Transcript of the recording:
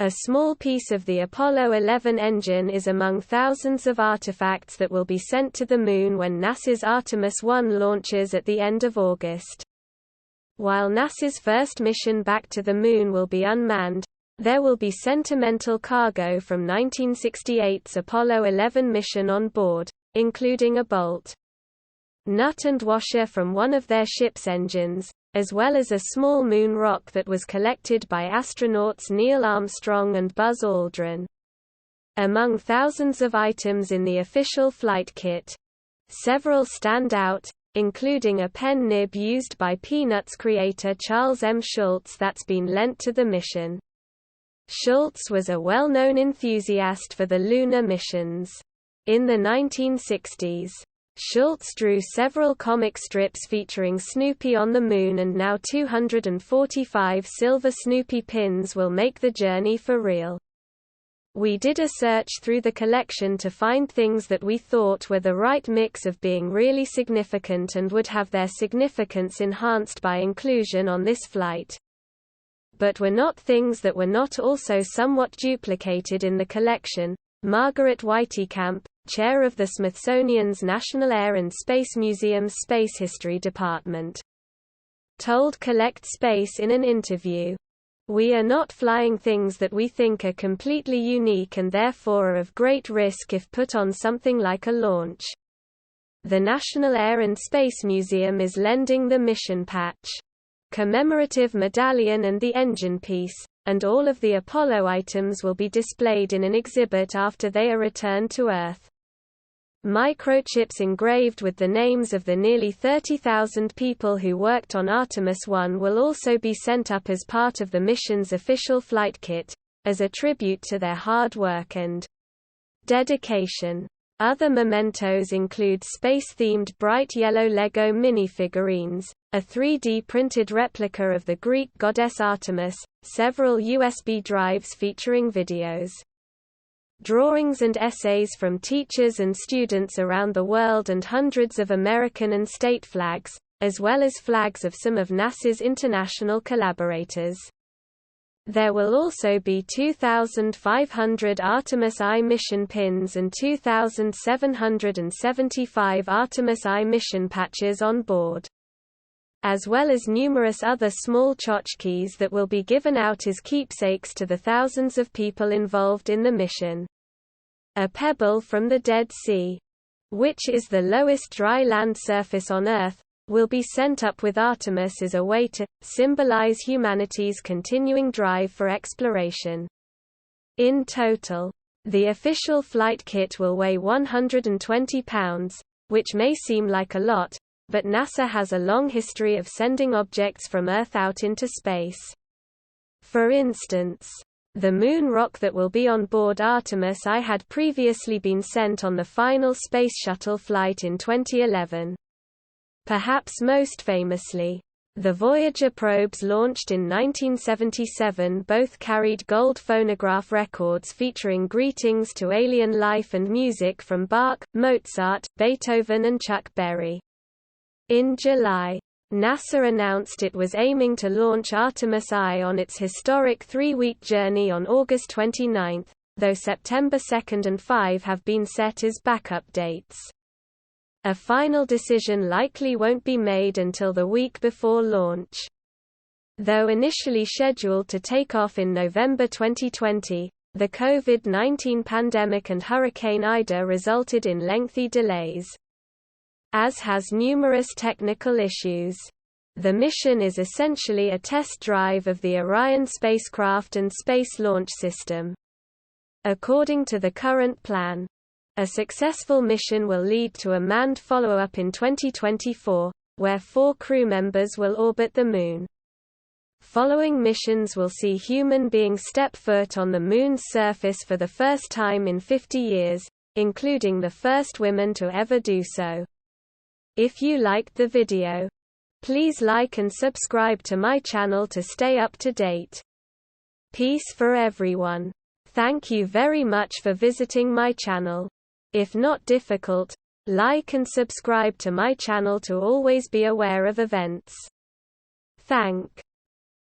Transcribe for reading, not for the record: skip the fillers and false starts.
A small piece of the Apollo 11 engine is among thousands of artifacts that will be sent to the Moon when NASA's Artemis 1 launches at the end of August. While NASA's first mission back to the Moon will be unmanned, there will be sentimental cargo from 1968's Apollo 11 mission on board, including a bolt, nut and washer from one of their ship's engines, as well as a small moon rock that was collected by astronauts Neil Armstrong and Buzz Aldrin. Among thousands of items in the official flight kit, several stand out, including a pen nib used by Peanuts creator Charles M. Schulz that's been lent to the mission. Schulz was a well-known enthusiast for the lunar missions. In the 1960s, Schulz drew several comic strips featuring Snoopy on the Moon, and now 245 silver Snoopy pins will make the journey for real. We did a search through the collection to find things that we thought were the right mix of being really significant and would have their significance enhanced by inclusion on this flight, but were not things that were not also somewhat duplicated in the collection. Margaret Whiteycamp, chair of the Smithsonian's National Air and Space Museum's Space History Department, told Collect Space in an interview, "We are not flying things that we think are completely unique and therefore are of great risk if put on something like a launch. The National Air and Space Museum is lending the mission patch, commemorative medallion and the engine piece, and all of the Apollo items will be displayed in an exhibit after they are returned to Earth. Microchips engraved with the names of the nearly 30,000 people who worked on Artemis 1 will also be sent up as part of the mission's official flight kit, as a tribute to their hard work and dedication." Other mementos include space-themed bright yellow Lego minifigurines, a 3D printed replica of the Greek goddess Artemis, several USB drives featuring videos, drawings and essays from teachers and students around the world, and hundreds of American and state flags, as well as flags of some of NASA's international collaborators. There will also be 2,500 Artemis I mission pins and 2,775 Artemis I mission patches on board, as well as numerous other small tchotchkes that will be given out as keepsakes to the thousands of people involved in the mission. A pebble from the Dead Sea, which is the lowest dry land surface on Earth, will be sent up with Artemis as a way to symbolize humanity's continuing drive for exploration. In total, the official flight kit will weigh 120 pounds, which may seem like a lot, but NASA has a long history of sending objects from Earth out into space. For instance, the moon rock that will be on board Artemis I had previously been sent on the final Space Shuttle flight in 2011. Perhaps most famously, the Voyager probes launched in 1977 both carried gold phonograph records featuring greetings to alien life and music from Bach, Mozart, Beethoven and Chuck Berry. In July, NASA announced it was aiming to launch Artemis I on its historic 3-week journey on August 29, though September 2 and 5 have been set as backup dates. A final decision likely won't be made until the week before launch. Though initially scheduled to take off in November 2020, the COVID-19 pandemic and Hurricane Ida resulted in lengthy delays, as has numerous technical issues. The mission is essentially a test drive of the Orion spacecraft and Space Launch System. According to the current plan, a successful mission will lead to a manned follow-up in 2024, where 4 crew members will orbit the Moon. Following missions will see human beings step foot on the Moon's surface for the first time in 50 years, including the first women to ever do so. If you liked the video, please like and subscribe to my channel to stay up to date. Peace for everyone. Thank you very much for visiting my channel. If not difficult, like and subscribe to my channel to always be aware of events. Thank